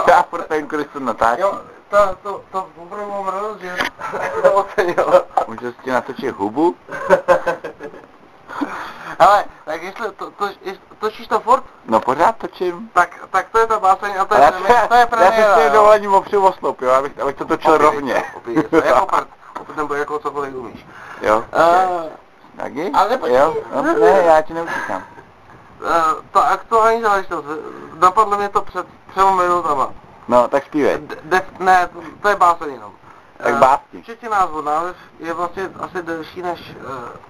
Já furt nevím, kolik to natáčí. Jo, to opravdu mám radost, že to ocenil. Můžu si natočit hubu? Ale, tak jestli točíš to furt? No pořád točím. Tak to je ta báseň a to je premiéra. Já si s tím dovolením opřu o sloup, jo, abych to točil rovně. Jako part, nebo jako cokoliv umíš. Jo. Taky? Ale nepočkej. Jo, no, ne, já ti neutíkám. Ta aktuální záležitost, napadlo mě to před 3 minutama. No, tak zpívej. Ne, to je báseň jenom. Tak básni. Včetně názvu, název je vlastně asi delší než,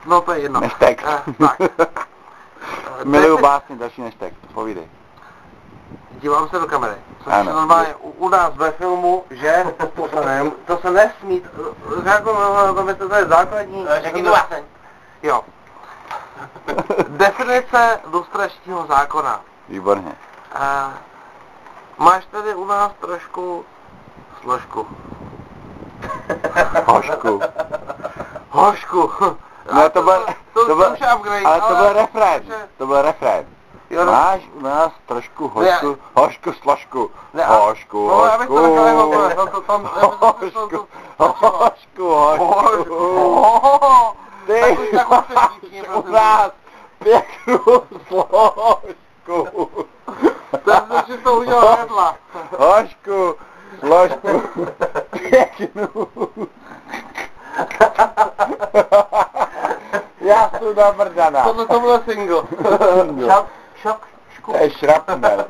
no to je jedno. Než text. Tak. Miluju básně delší než text, povídej. Dívám se do kamery. Ano. Normálně u nás ve filmu, že to se nesmí, to je základní. Řekni to báseň. Jo. Definice lustračního zákona. Výborně. Máš tady u nás trošku složku. Hošku. No to byl upgrade, ale to byl refrén. To byl refrén. Jo, no. Máš u nás trošku hošku složku. Hošku. No, já bych to nechal jako Hošku. Ty u nás pěknou složku. To si to udělal vedla. Hošku, složku, pěknou. Já jsem nabrdaná. To byl single. Šok. To je šrapnel.